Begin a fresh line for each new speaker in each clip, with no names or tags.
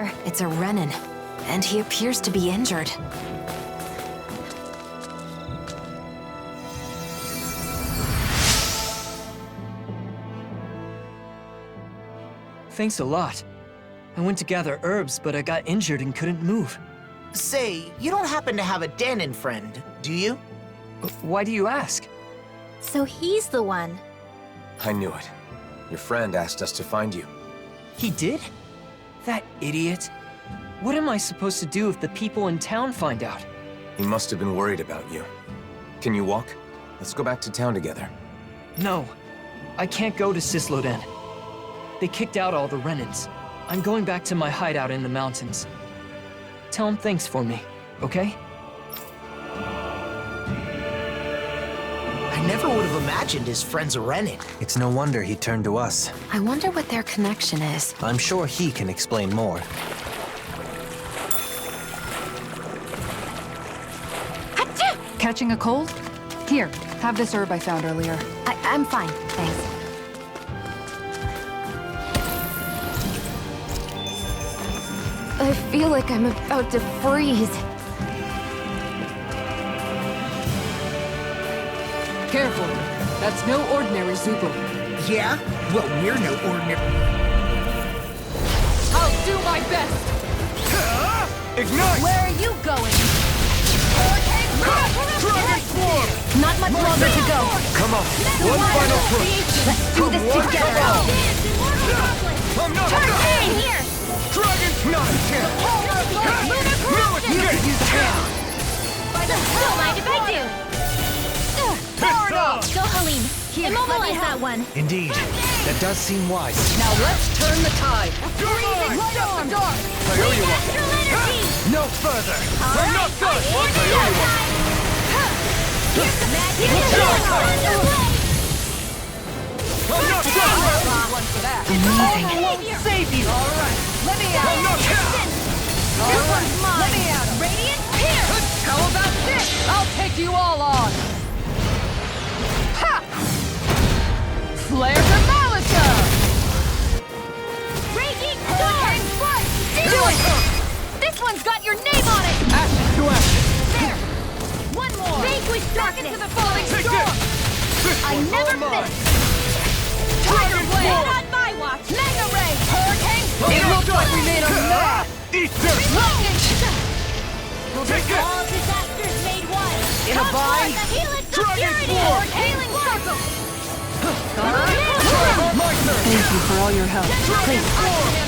there. It's a Renin, and he appears to be injured.
Thanks a lot. I went to gather herbs, but I got injured and couldn't move.
Say, you don't happen to have a Danon friend, do you?
Why do you ask?
So he's the one.
I knew it. Your friend asked us to find you.
He did? That idiot. What am I supposed to do if the people in town find out?
He must have been worried about you. Can you walk? Let's go back to town together.
No, I can't go to Cisloden. They kicked out all the Renins. I'm going back to my hideout in the mountains. Tell him thanks for me, okay?
I never would have imagined his friend's a Renin.
It's no wonder he turned to us.
I wonder what their connection is.
I'm sure he can explain more.
Catching a cold? Here, have this herb I found earlier.
I'm fine, thanks. I feel like I'm about to freeze.
Careful, that's no ordinary Zuko.
Yeah? Well, we're no ordinary...
I'll do my best!
Ignite!
Where are you going?
Dragon Swarm!
Not much longer to go.
Come on, one final push.
Let's do this together.
I'm not
Turn
done!
in here!
Dragon not a chance! No escape! You can't!
Don't mind if I do! Powered up! Go, Halim. Immobilize that one.
Indeed. That does seem wise.
Now let's turn the tide!
Light up the dark!
I owe you one.
Astral energy!
No further!
I'm not done! I owe you one.
Here's the magic! Underway!
I'm not done!
One for that.
Amazing.
Save you! Alright, let me out!
I'm not done!
This one's mine! Let me out!
Radiant Pierce!
How about this? I'll take you all on! Ha! Flare to Malika!
Raging Storm!
Do it!
This one's got your name on it!
Ashes to ashes!
There! One more! Vanquish darkness!
Into the falling
Take
storm!
this! This
I
one's
never
all mine!
miss! Tiger Blade! Not on my watch! Mega Ray! Hurricane!
It looks like we made a mess!
Eat this! Take it!
All disasters made one!
In a
Come
bind?
forth, the Helix of
Dragon
Purity!
Swarm!
Healing Circle!
Thank you for all your help.
Please,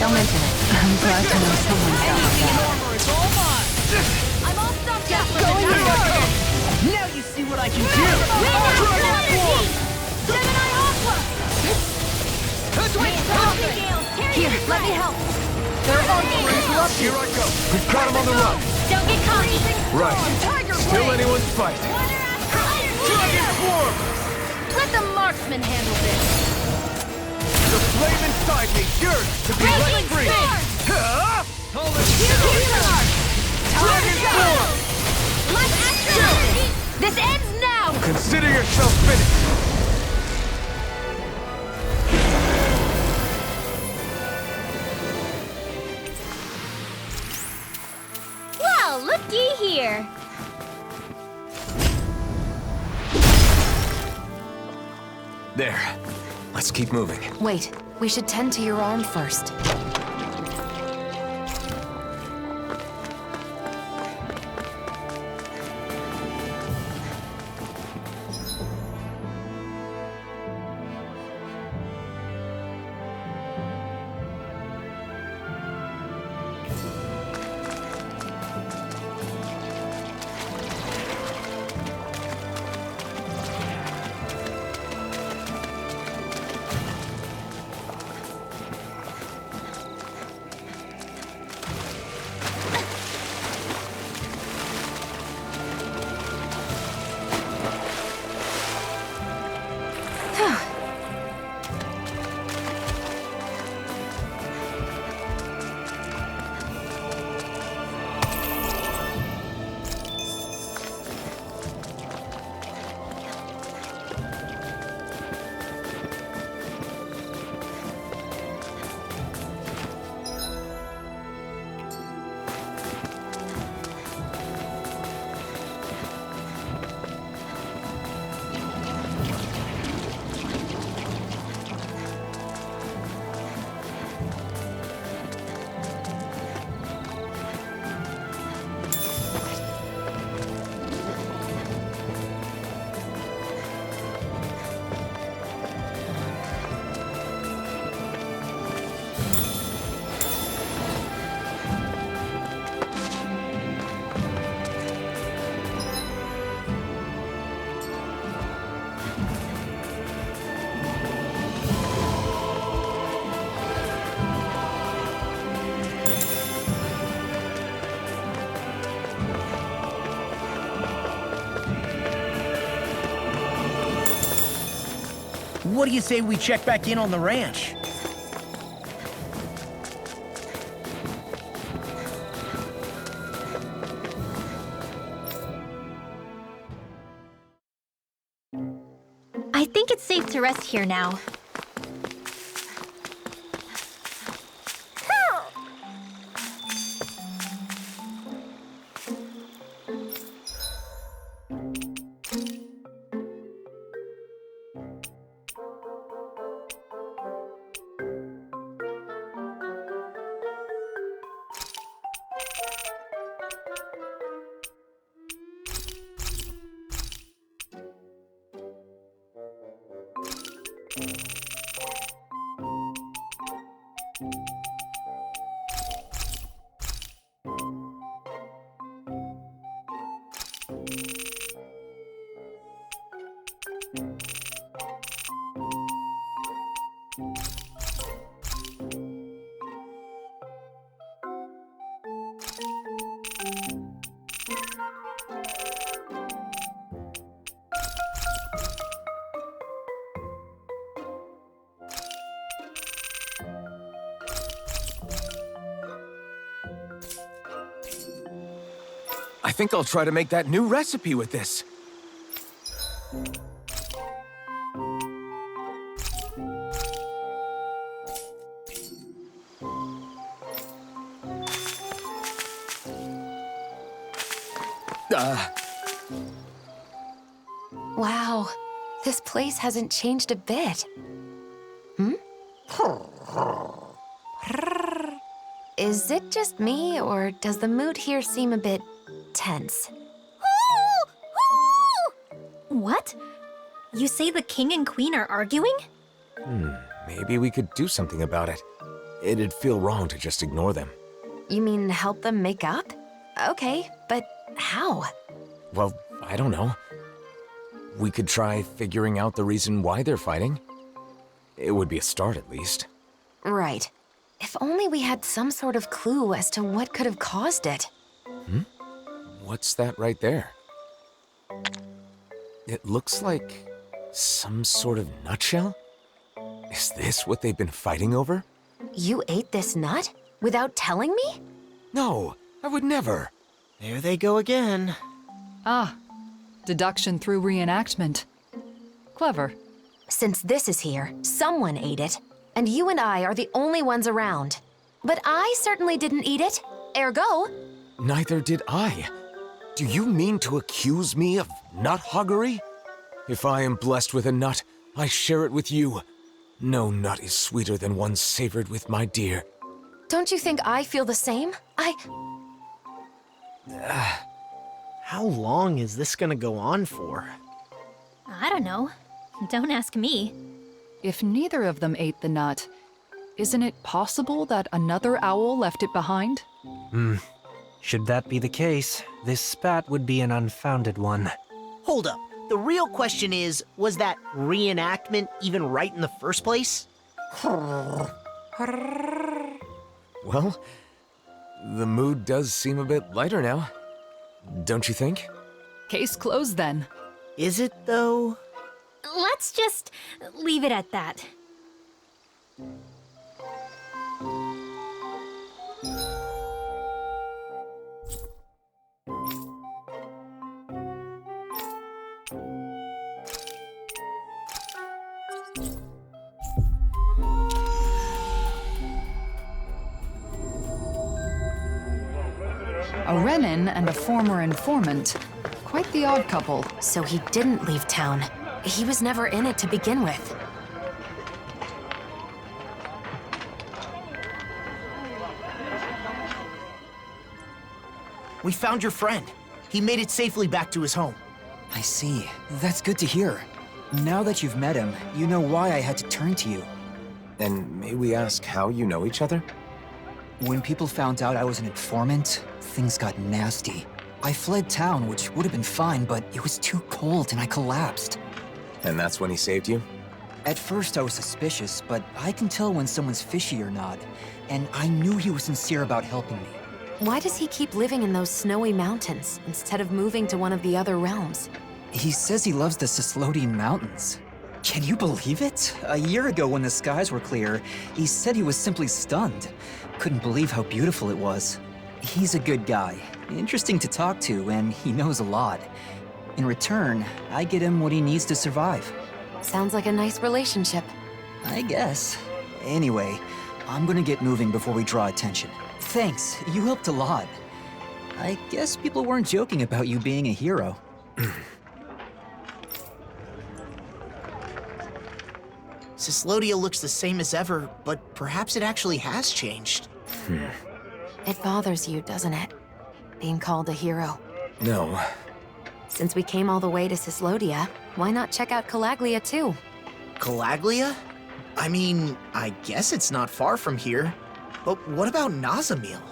don't mention it. I'm glad to know someone's got my back.
armor is all mine!
I'm all stuffed up with
Going
the
to Now you see what I can do!
Gemini Aqua!
Here, let me help.
They're arguing to us
Here I go! We've got him on the run!
Don't get cocky!
Right.
Tiger
Still
Blade!
anyone's fight! Dragon Swarm!
Let the marksman handle this!
The flame inside me yearns to be let
Raging
free!
Storm!
All this Dragon Swarm!
Let's astral energy! This ends now!
Consider yourself finished!
Well, looky here!
There. Let's keep moving.
Wait, we should tend to your arm first.
What do you say we check back in on the ranch?
I think it's safe to rest here now.
I think I'll try to make that new recipe with this.
Wow, this place hasn't changed a bit. Is it just me, or does the mood here seem a bit tense?
What? You say the king and queen are arguing?
Maybe we could do something about it. It'd feel wrong to just ignore them.
You mean help them make up? Okay, but how?
Well, I don't know. We could try figuring out the reason why they're fighting. It would be a start, at least.
Right. If only we had some sort of clue as to what could have caused it.
What's that right there? It looks like some sort of nutshell? Is this what they've been fighting over?
You ate this nut? Without telling me?
No, I would never.
There they go again.
Ah, deduction through reenactment. Clever.
Since this is here, someone ate it. And you and I are the only ones around. But I certainly didn't eat it. Ergo...
Neither did I. Do you mean to accuse me of nut hoggery? If I am blessed with a nut, I share it with you. No nut is sweeter than one savored with my dear.
Don't you think I feel the same?
How long is this gonna go on for?
I don't know. Don't ask me.
If neither of them ate the nut, isn't it possible that another owl left it behind?
Should that be the case, this spat would be an unfounded one.
Hold up. The real question is, was that reenactment even right in the first place?
Well, the mood does seem a bit lighter now. Don't you think?
Case closed then.
Is it, though?
Let's just leave it at that.
A Renin and a former informant. Quite the odd couple.
So he didn't leave town. He was never in it to begin with.
We found your friend. He made it safely back to his home.
I see. That's good to hear. Now that you've met him, you know why I had to turn to you.
And may we ask how you know each other?
When people found out I was an informant, things got nasty. I fled town, which would have been fine, but it was too cold and I collapsed.
And that's when he saved you?
At first I was suspicious, but I can tell when someone's fishy or not. And I knew he was sincere about helping me.
Why does he keep living in those snowy mountains instead of moving to one of the other realms?
He says he loves the Sislodian Mountains. Can you believe it? A year ago when the skies were clear, he said he was simply stunned. Couldn't believe how beautiful it was. He's a good guy, interesting to talk to, and he knows a lot. In return, I get him what he needs to survive.
Sounds like a nice relationship.
I guess. Anyway, I'm gonna get moving before we draw attention. Thanks, you helped a lot. I guess people weren't joking about you being a hero.
Sislodia looks the same as ever, but perhaps it actually has changed.
It bothers you, doesn't it? Being called a hero.
No.
Since we came all the way to Sislodia, why not check out Calaglia too?
Calaglia? I mean, I guess it's not far from here. But what about Nazamil?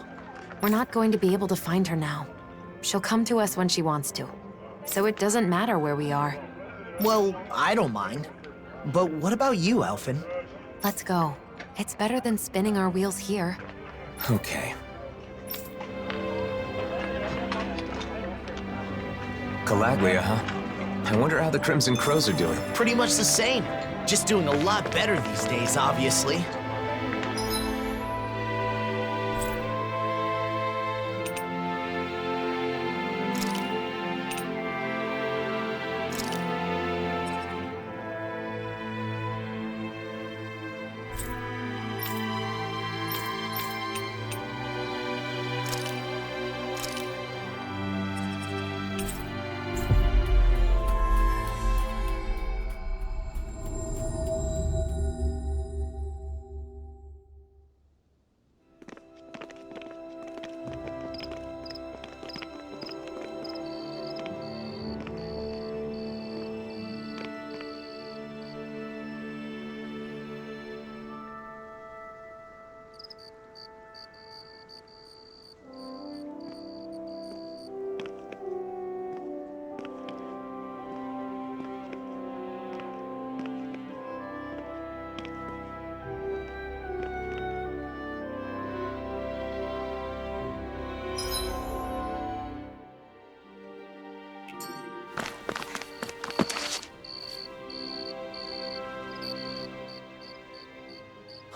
We're not going to be able to find her now. She'll come to us when she wants to. So it doesn't matter where we are.
Well, I don't mind. But what about you, Alphen?
Let's go. It's better than spinning our wheels here.
Okay. Calaglia, huh? I wonder how the Crimson Crows are doing.
Pretty much the same. Just doing a lot better these days, obviously.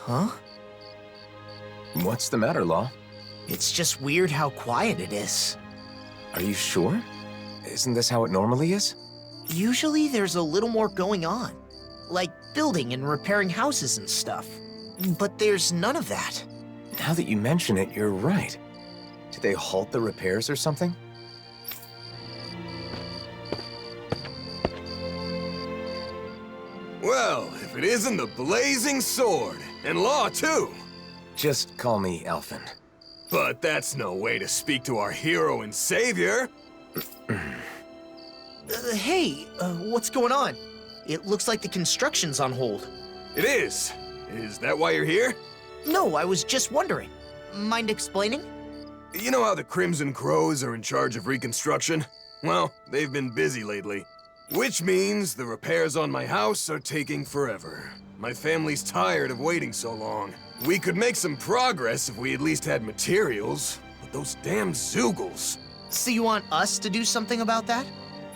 Huh?
What's the matter, Law?
It's just weird how quiet it is.
Are you sure? Isn't this how it normally is?
Usually there's a little more going on. Like building and repairing houses and stuff. But there's none of that.
Now that you mention it, you're right. Did they halt the repairs or something?
Well, if it isn't the Blazing Sword, and Law too.
Just call me Alphen.
But that's no way to speak to our hero and savior.
Hey, what's going on? It looks like the construction's on hold.
It is. Is that why you're here?
No, I was just wondering. Mind explaining?
You know how the Crimson Crows are in charge of reconstruction? Well, they've been busy lately. Which means the repairs on my house are taking forever. My family's tired of waiting so long. We could make some progress if we at least had materials, but those damn Zoogles.
So you want us to do something about that?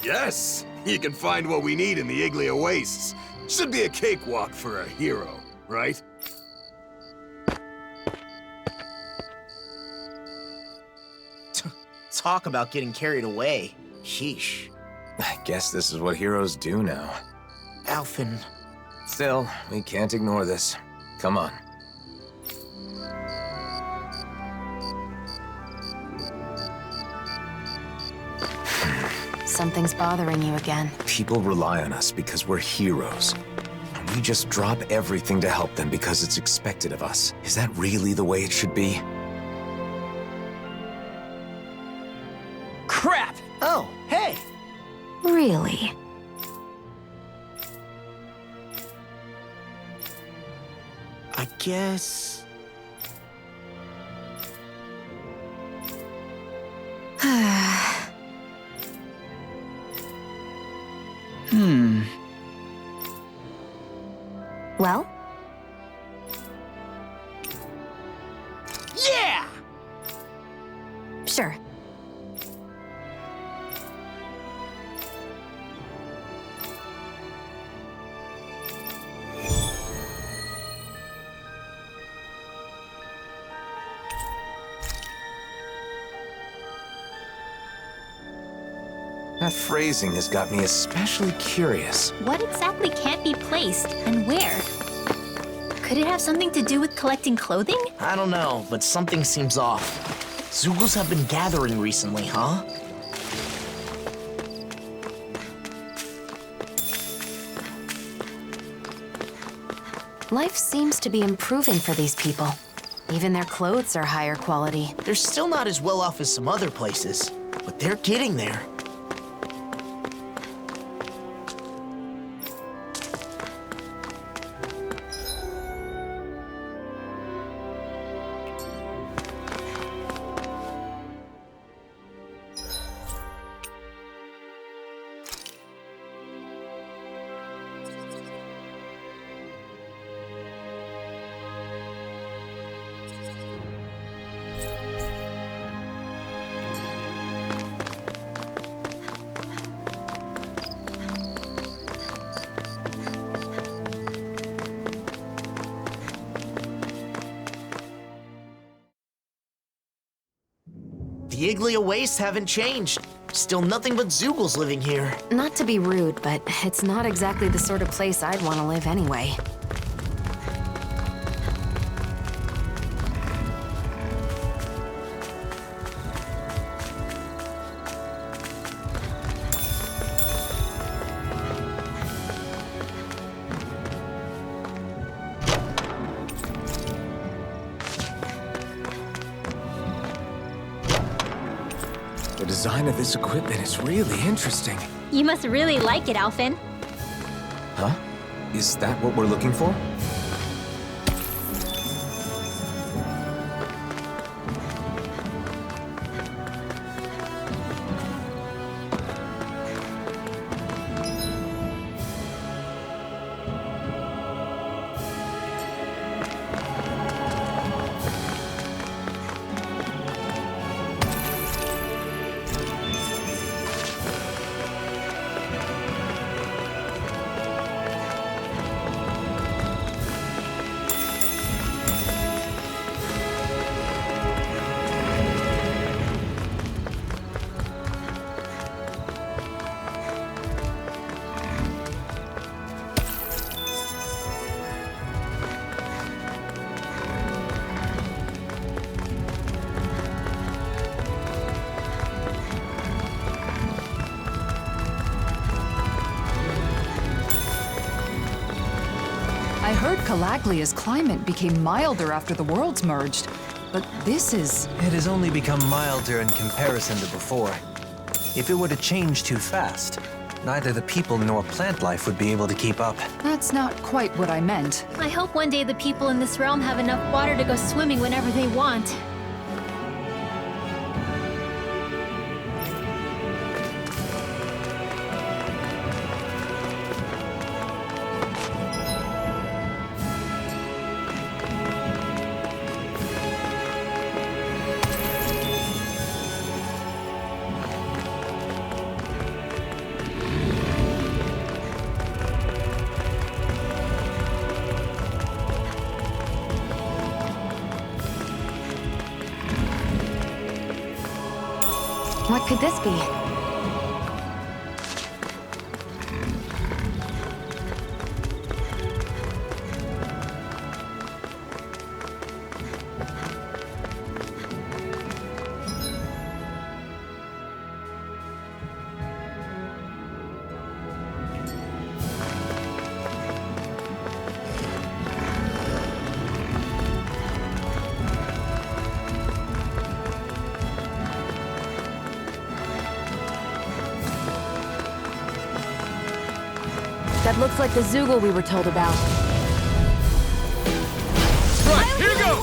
Yes! You can find what we need in the Iglia Wastes. Should be a cakewalk for a hero, right?
Talk about getting carried away. Sheesh.
I guess this is what heroes do now.
Alphen.
Still, we can't ignore this. Come on.
Something's bothering you again.
People rely on us because we're heroes. And we just drop everything to help them because it's expected of us. Is that really the way it should be?
Crap!
Oh, hey!
Really?
I guess...
Well?
Yeah!
Sure.
That phrasing has got me especially curious.
What exactly can't be placed, and where? Could it have something to do with collecting clothing?
I don't know, but something seems off. Zoogles have been gathering recently, huh?
Life seems to be improving for these people. Even their clothes are higher quality.
They're still not as well off as some other places, but they're getting there. The Iglia wastes haven't changed. Still nothing but Zoogles living here.
Not to be rude, but it's not exactly the sort of place I'd want to live anyway.
The design of this equipment is really interesting.
You must really like it, Alphen.
Huh? Is that what we're looking for?
I heard Calaglia's climate became milder after the worlds merged, but this is...
It has only become milder in comparison to before. If it were to change too fast, neither the people nor plant life would be able to keep up.
That's not quite what I meant.
I hope one day the people in this realm have enough water to go swimming whenever they want.
What could this be? That looks like the Zoogle we were told about.
Right, here goes!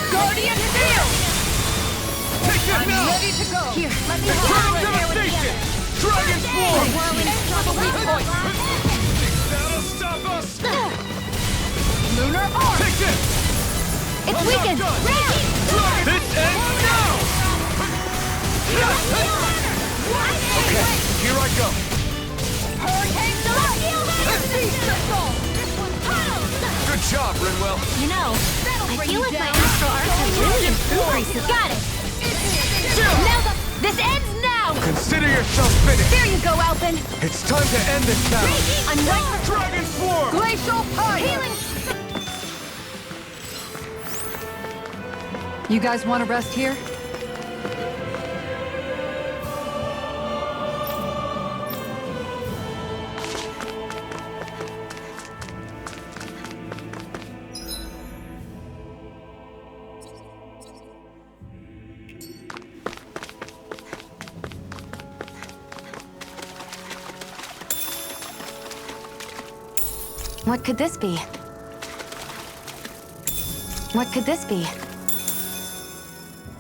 Guardian Field!
Take this now!
Ready to go! Here, let me
Turtle devastation! Dragon swarm! That'll stop us!
Lunar Arm!
Take this!
It's weakened!
This ends now! Okay, here I go.
Hurricane
Good job, Rinwell.
You know, I feel like my astral arts have really improved. Alphen!
It's time to end this battle!
I'm right for
Dragon Swarm!
Glacial Pipe!
healing!
You guys want to rest here?
What could this be? What could this be?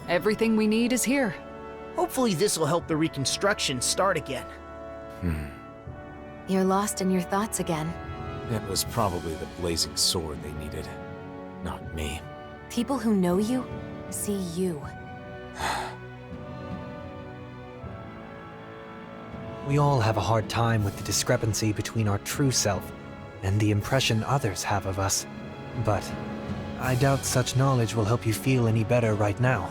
Everything we need is here.
Hopefully this will help the reconstruction start again.
You're lost in your thoughts again.
It was probably the blazing sword they needed, not me.
People who know you see you.
We all have a hard time with the discrepancy between our true self and the impression others have of us. But I doubt such knowledge will help you feel any better right now.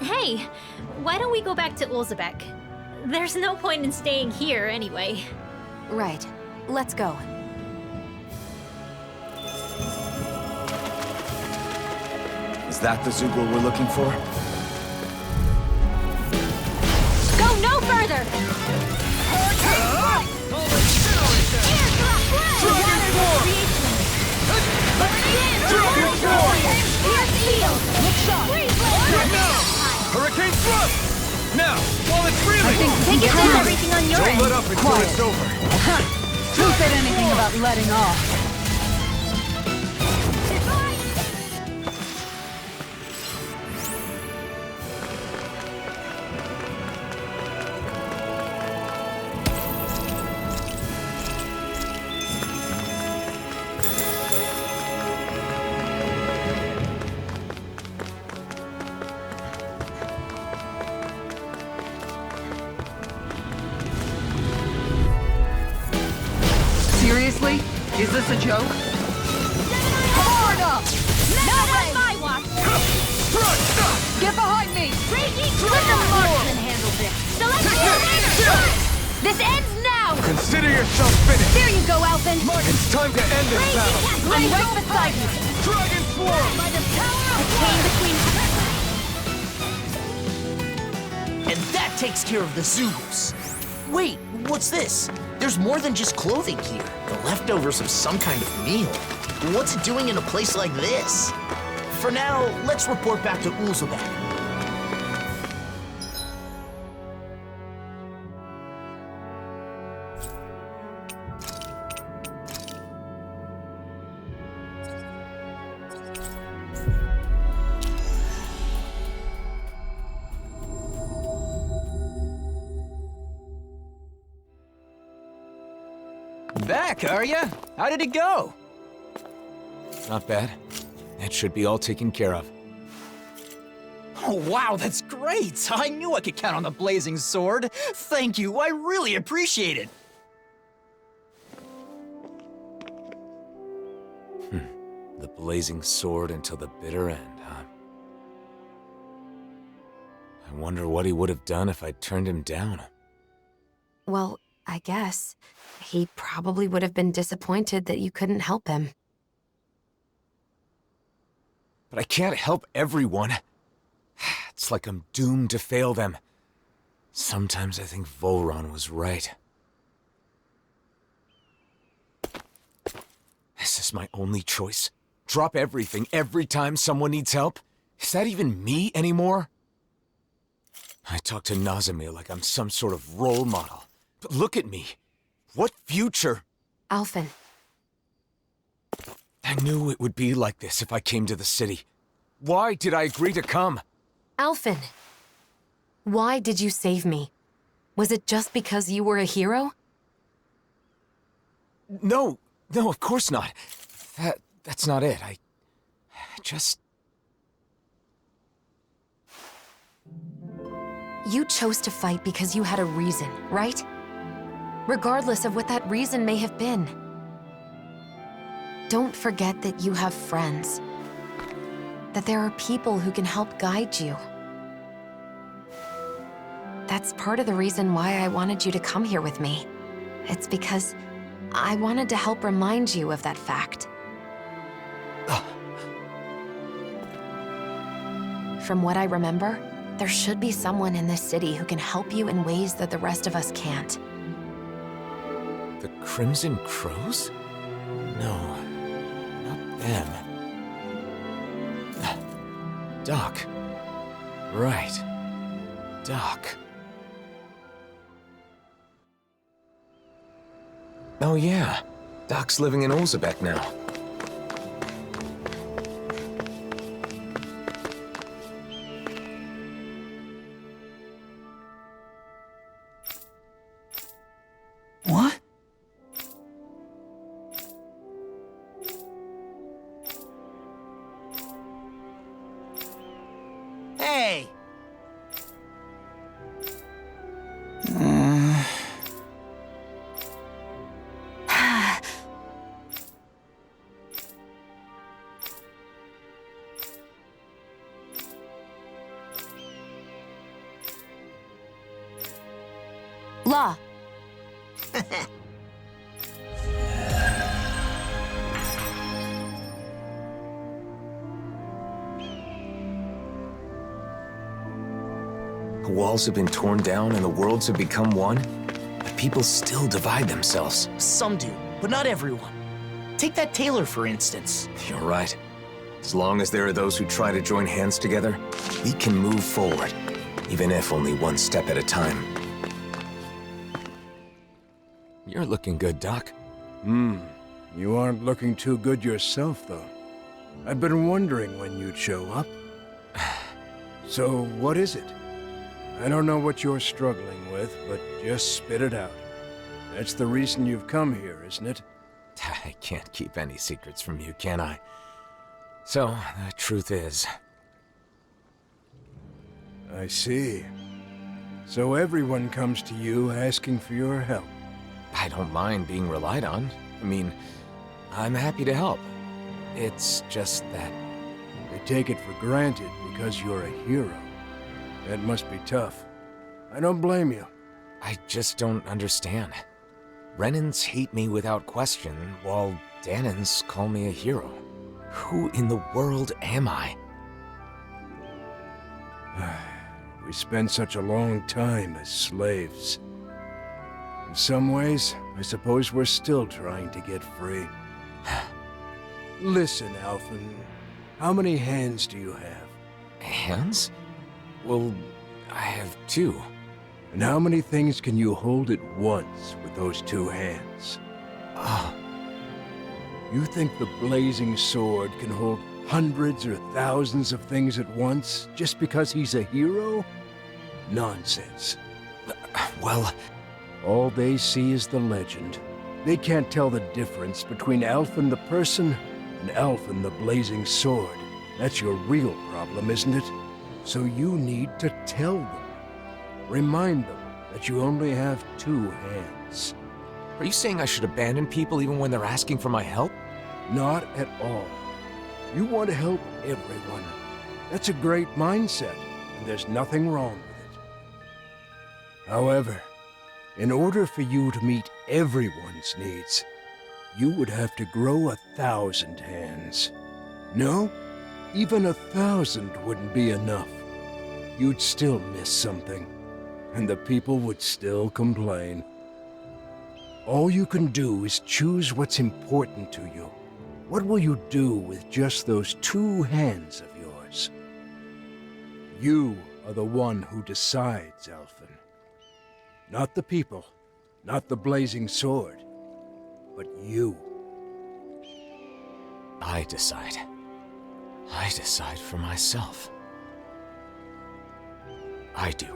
Hey, why don't we go back to Ulzebek? There's no point in staying here anyway.
Right. Let's go.
Is that the Zugor we're looking for?
Go no further!
Hurricane Thrust! Now, while it's reeling!
Take it down everything on your
Don't
end.
let up until
Quiet.
it's over.
Who said anything about letting off? Seriously? Is this a joke? Hard up!
Not on my watch!
Get behind me!
Raging Trigger Marksman handled this! This ends now!
Consider yourself finished!
There you go, Alphen!
It's time to end this battle!
I'm right beside you!
Dragon Swarm!
By the power of came between...
And that takes care of the Zugos. Wait, what's this? There's more than just clothing here.
The leftovers of some kind of meal. What's it doing in a place like this?
For now, let's report back to Ulzebek.
Back, are ya? How did it go?
Not bad. It should be all taken care of.
Oh, wow, that's great! I knew I could count on the blazing sword. Thank you, I really appreciate it.
The blazing sword until the bitter end, huh? I wonder what he would have done if I'd turned him down.
Well, I guess. He probably would have been disappointed that you couldn't help him.
But I can't help everyone. It's like I'm doomed to fail them. Sometimes I think Volron was right. This is my only choice. Drop everything every time someone needs help? Is that even me anymore? I talk to Nazimir like I'm some sort of role model. But look at me. What future?
Alphen.
I knew it would be like this if I came to the city. Why did I agree to come?
Alphen. Why did you save me? Was it just because you were a hero?
No, of course not. That's not it. I just...
You chose to fight because you had a reason, right? Regardless of what that reason may have been. Don't forget that you have friends. That there are people who can help guide you. that's part of the reason why I wanted you to come here with me. It's because I wanted to help remind you of that fact. From what I remember, there should be someone in this city who can help you in ways that the rest of us can't.
The Crimson Crows? No, not them. Doc. Right. Doc. Oh yeah, Doc's living in Olzebek now.
What?
Hey!
Law.
The walls have been torn down and the worlds have become one, but people still divide themselves.
Some do, but not everyone. Take that tailor, for instance.
You're right. As long as there are those who try to join hands together, we can move forward, even if only one step at a time. You're looking good, Doc.
You aren't looking too good yourself, though. I've been wondering when you'd show up. So, what is it? I don't know what you're struggling with, but just spit it out. That's the reason you've come here, isn't it?
I can't keep any secrets from you, can I? So, the truth is...
I see. So everyone comes to you asking for your help.
I don't mind being relied on. I mean, I'm happy to help. It's just that...
They take it for granted because you're a hero. That must be tough. I don't blame you.
I just don't understand. Renans hate me without question, while Danans call me a hero. Who in the world am I?
We spent such a long time as slaves. In some ways, I suppose we're still trying to get free. Listen, Alphen, how many hands do you have?
Hands? Well, I have 2.
And how many things can you hold at once with those 2 hands? You think the blazing sword can hold hundreds or thousands of things at once just because he's a hero? Nonsense.
Well...
All they see is the legend. They can't tell the difference between Alphen the person and Alphen the blazing sword. That's your real problem, isn't it? So you need to tell them. Remind them that you only have 2 hands.
Are you saying I should abandon people even when they're asking for my help?
Not at all. You want to help everyone. That's a great mindset, and there's nothing wrong with it. However, in order for you to meet everyone's needs, you would have to grow 1,000 hands. No, even 1,000 wouldn't be enough. You'd still miss something, and the people would still complain. All you can do is choose what's important to you. What will you do with just those 2 hands of yours? You are the one who decides, Alphen. Not the people, not the blazing sword, but you.
I decide. I decide for myself. I do.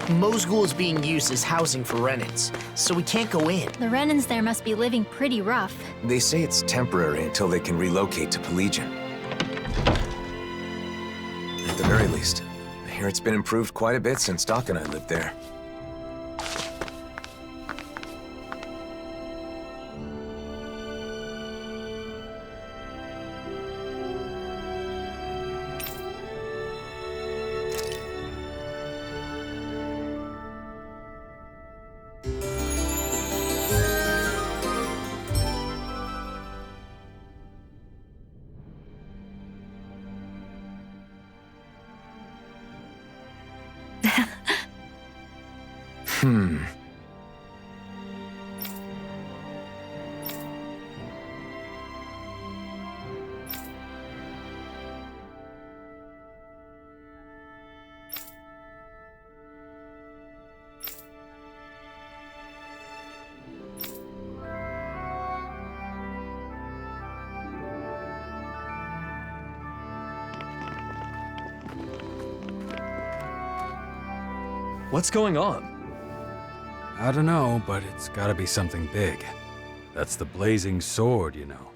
Mosgul is being used as housing for Renans, so we can't go in.
The Renans there must be living pretty rough.
They say it's temporary until they can relocate to Pelegion. At the very least, I hear it's been improved quite a bit since Doc and I lived there.
What's going on?
I don't know, but it's gotta be something big. That's the blazing sword, you know.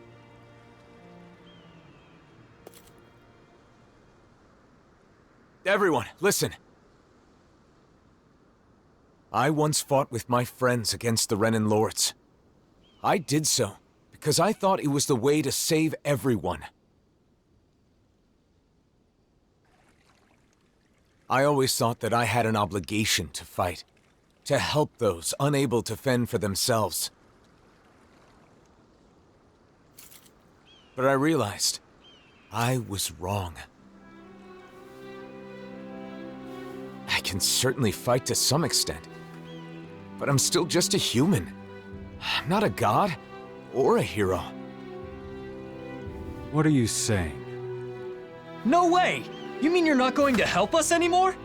Everyone, listen. I once fought with my friends against the Renan Lords. I did so because I thought it was the way to save everyone. I always thought that I had an obligation to fight, to help those unable to fend for themselves. But I realized I was wrong. I can certainly fight to some extent, but I'm still just a human. I'm not a god or a hero.
What are you saying?
No way! You mean you're not going to help us anymore?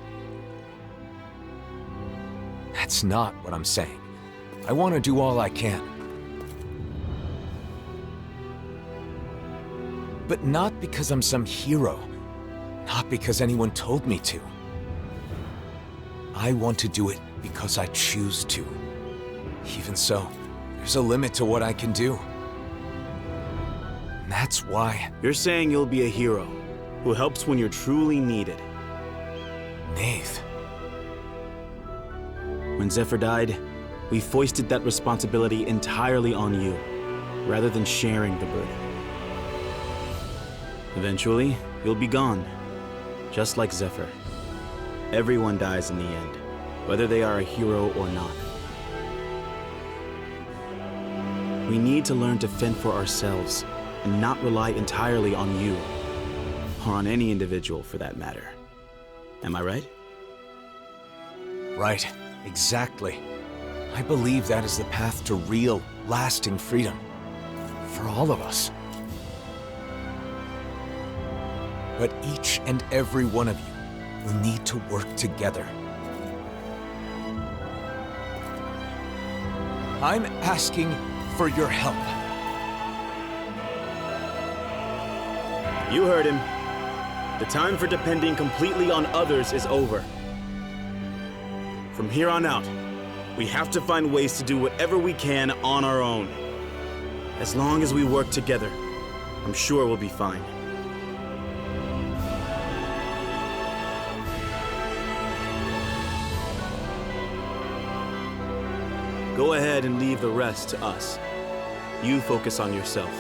That's not what I'm saying. I want to do all I can. But not because I'm some hero. Not because anyone told me to. I want to do it because I choose to. Even so, there's a limit to what I can do. And that's why...
You're saying you'll be a hero who helps when you're truly needed.
Nath.
When Zephyr died, we foisted that responsibility entirely on you, rather than sharing the burden. Eventually, you'll be gone, just like Zephyr. Everyone dies in the end, whether they are a hero or not. We need to learn to fend for ourselves and not rely entirely on you. Or on any individual, for that matter. Am I right?
Right. Exactly. I believe that is the path to real, lasting freedom. For all of us. But each and every one of you will need to work together. I'm asking for your help.
You heard him. The time for depending completely on others is over. From here on out, we have to find ways to do whatever we can on our own. As long as we work together, I'm sure we'll be fine. Go ahead and leave the rest to us. You focus on yourself.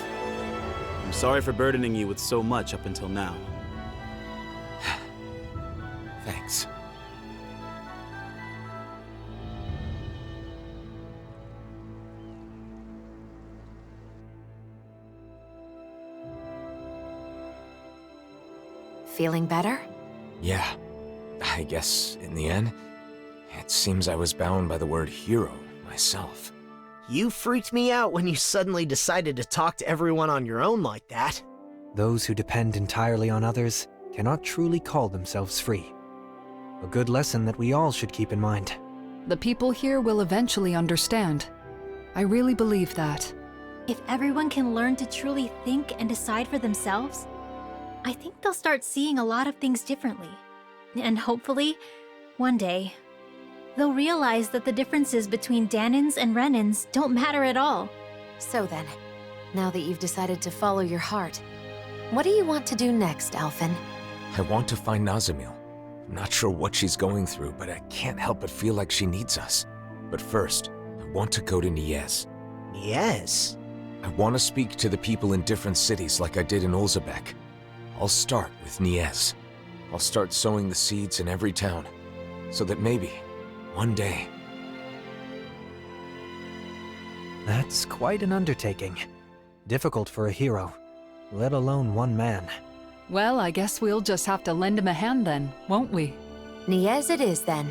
I'm sorry for burdening you with so much up until now.
Thanks.
Feeling better?
Yeah. I guess, in the end, it seems I was bound by the word hero myself.
You freaked me out when you suddenly decided to talk to everyone on your own like that.
Those who depend entirely on others cannot truly call themselves free. A good lesson that we all should keep in mind.
The people here will eventually understand. I really believe that.
If everyone can learn to truly think and decide for themselves, I think they'll start seeing a lot of things differently. And hopefully, one day, they'll realize that the differences between Danins and Renins don't matter at all.
So then, now that you've decided to follow your heart, what do you want to do next, Alphen?
I want to find Nazamil. I'm not sure what she's going through, but I can't help but feel like she needs us. But first, I want to go to Niez.
Niez?
I want to speak to the people in different cities like I did in Olzebek. I'll start with Niez. I'll start sowing the seeds in every town, so that maybe, one day...
That's quite an undertaking. Difficult for a hero, let alone one man.
Well, I guess we'll just have to lend him a hand then, won't we?
Niez it is then.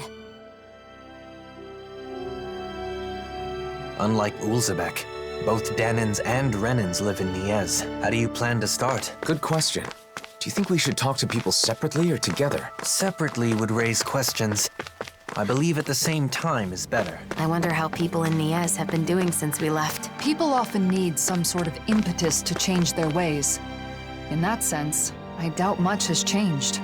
Unlike Ulzebek, both Danins and Renins live in Niez. How do you plan to start?
Good question. Do you think we should talk to people separately or together?
Separately would raise questions. I believe at the same time is better.
I wonder how people in Niez have been doing since we left.
People often need some sort of impetus to change their ways. In that sense, I doubt much has changed.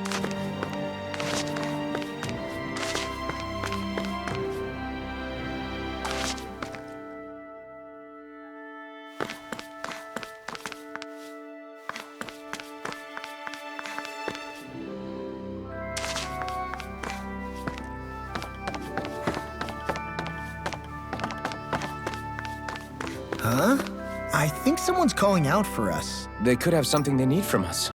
Huh? I think someone's calling out for us.
They could have something they need from us.